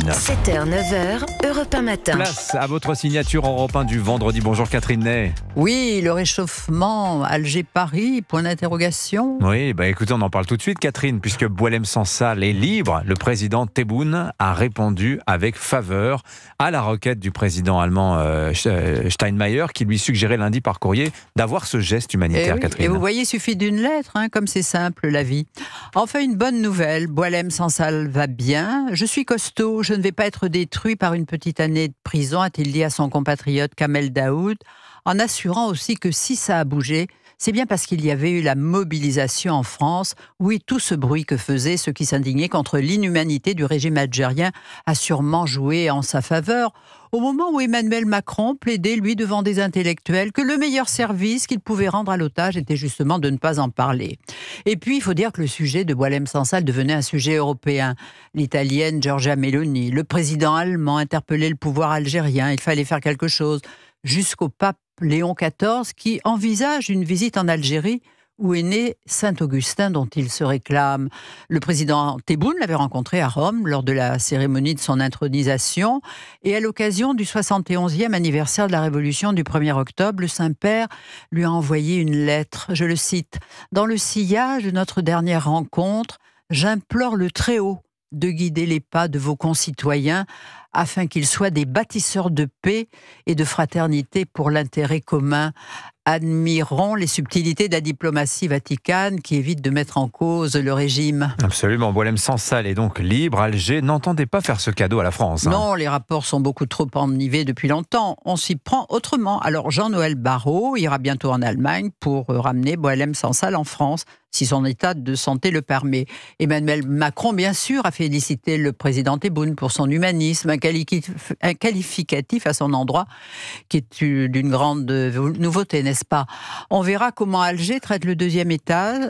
Catherine. 7h, 9h, Europe 1 matin. Place à votre signature Europe 1 du vendredi. Bonjour Catherine Ney. Oui, le réchauffement Alger-Paris, point d'interrogation. Oui, écoutez, on en parle tout de suite Catherine, puisque Boualem Sansal est libre. Le président Tebboune a répondu avec faveur à la requête du président allemand Steinmeier, qui lui suggérait lundi par courrier d'avoir ce geste humanitaire, Catherine. Et vous voyez, il suffit d'une lettre, comme c'est simple la vie. Enfin, une bonne nouvelle, Boualem Sansal va bien. Je suis costaud, je ne vais pas être détruit par une petite année de prison, a-t-il dit à son compatriote Kamel Daoud, en assurant aussi que si ça a bougé, c'est bien parce qu'il y avait eu la mobilisation en France. Oui, tout ce bruit que faisaient ceux qui s'indignaient contre l'inhumanité du régime algérien a sûrement joué en sa faveur. Au moment où Emmanuel Macron plaidait, lui, devant des intellectuels, que le meilleur service qu'il pouvait rendre à l'otage était justement de ne pas en parler. Et puis, il faut dire que le sujet de Boualem Sansal devenait un sujet européen. L'italienne Giorgia Meloni, le président allemand interpellait le pouvoir algérien. Il fallait faire quelque chose. Jusqu'au pape Léon XIV qui envisage une visite en Algérie où est né Saint-Augustin dont il se réclame. Le président Tebboune l'avait rencontré à Rome lors de la cérémonie de son intronisation et à l'occasion du 71e anniversaire de la Révolution du 1er octobre, le Saint-Père lui a envoyé une lettre, je le cite, « Dans le sillage de notre dernière rencontre, j'implore le Très-Haut de guider les pas de vos concitoyens afin qu'ils soient des bâtisseurs de paix et de fraternité pour l'intérêt commun. Admirons les subtilités de la diplomatie vaticane qui évite de mettre en cause le régime. » Absolument, Boualem Sansal est donc libre. Alger n'entendait pas faire ce cadeau à la France. Non, les rapports sont beaucoup trop enivés depuis longtemps. On s'y prend autrement. Alors Jean-Noël Barrot ira bientôt en Allemagne pour ramener Boualem Sansal en France, si son état de santé le permet. Emmanuel Macron, bien sûr, a félicité le président Tebboune pour son humanisme, un qualificatif à son endroit, qui est d'une grande nouveauté, n'est-ce pas? On verra comment Alger traite le deuxième otage,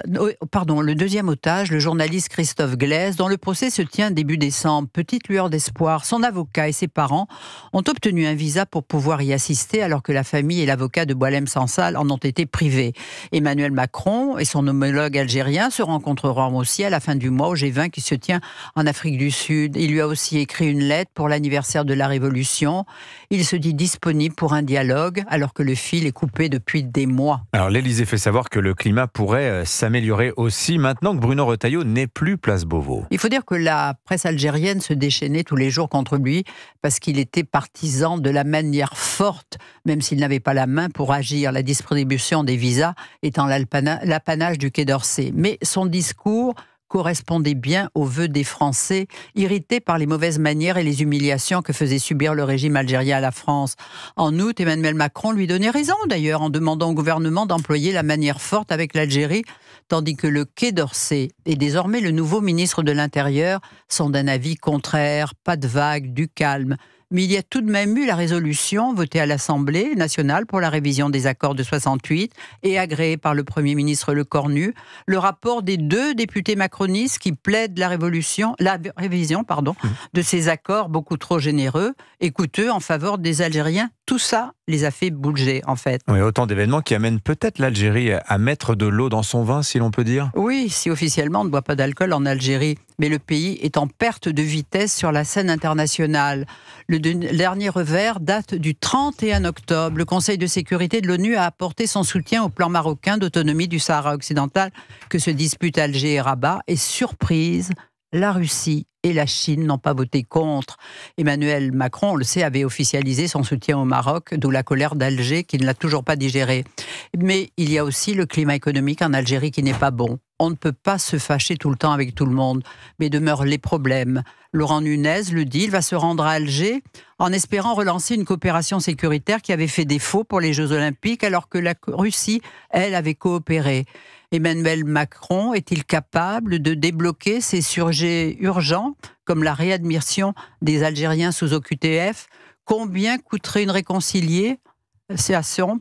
le journaliste Christophe Glaise, dont le procès se tient début décembre. Petite lueur d'espoir, son avocat et ses parents ont obtenu un visa pour pouvoir y assister, alors que la famille et l'avocat de Boualem Sansal en ont été privés. Emmanuel Macron et son homologue algérien se rencontreront aussi à la fin du mois au G20 qui se tient en Afrique du Sud. Il lui a aussi écrit une lettre pour l'anniversaire de la Révolution. Il se dit disponible pour un dialogue alors que le fil est coupé depuis des mois. Alors l'Élysée fait savoir que le climat pourrait s'améliorer aussi maintenant que Bruno Retailleau n'est plus place Beauvau. Il faut dire que la presse algérienne se déchaînait tous les jours contre lui parce qu'il était partisan de la manière forte, même s'il n'avait pas la main pour agir, la distribution des visas étant l'apanage du Quai d'Orsay. Mais son discours correspondait bien aux vœux des Français, irrités par les mauvaises manières et les humiliations que faisait subir le régime algérien à la France. En août, Emmanuel Macron lui donnait raison d'ailleurs en demandant au gouvernement d'employer la manière forte avec l'Algérie, tandis que le Quai d'Orsay et désormais le nouveau ministre de l'Intérieur sont d'un avis contraire, pas de vague, du calme. Mais il y a tout de même eu la résolution votée à l'Assemblée nationale pour la révision des accords de 68 et agréée par le Premier ministre Le Cornu. Le rapport des 2 députés macronistes qui plaident la révision de ces accords beaucoup trop généreux et coûteux en faveur des Algériens. Tout ça les a fait bouger, en fait. Oui, autant d'événements qui amènent peut-être l'Algérie à mettre de l'eau dans son vin, si l'on peut dire. Oui, si officiellement on ne boit pas d'alcool en Algérie, mais le pays est en perte de vitesse sur la scène internationale. Le dernier revers date du 31 octobre. Le Conseil de sécurité de l'ONU a apporté son soutien au plan marocain d'autonomie du Sahara occidental que se disputent Alger et Rabat. Et surprise, la Russie et la Chine n'ont pas voté contre. Emmanuel Macron, on le sait, avait officialisé son soutien au Maroc, d'où la colère d'Alger qui ne l'a toujours pas digéré. Mais il y a aussi le climat économique en Algérie qui n'est pas bon. On ne peut pas se fâcher tout le temps avec tout le monde, mais demeurent les problèmes. Laurent Nunez le dit, il va se rendre à Alger en espérant relancer une coopération sécuritaire qui avait fait défaut pour les Jeux Olympiques alors que la Russie, elle, avait coopéré. Emmanuel Macron est-il capable de débloquer ces sujets urgents comme la réadmission des Algériens sous OQTF? Combien coûterait une réconciliation?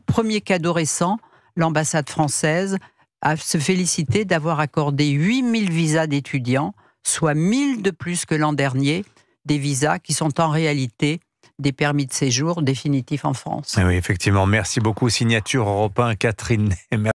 Premier cadeau récent, l'ambassade française a se félicité d'avoir accordé 8000 visas d'étudiants, soit 1000 de plus que l'an dernier, des visas qui sont en réalité des permis de séjour définitifs en France. Oui, effectivement. Merci beaucoup. Signature Europe 1, Catherine Ney.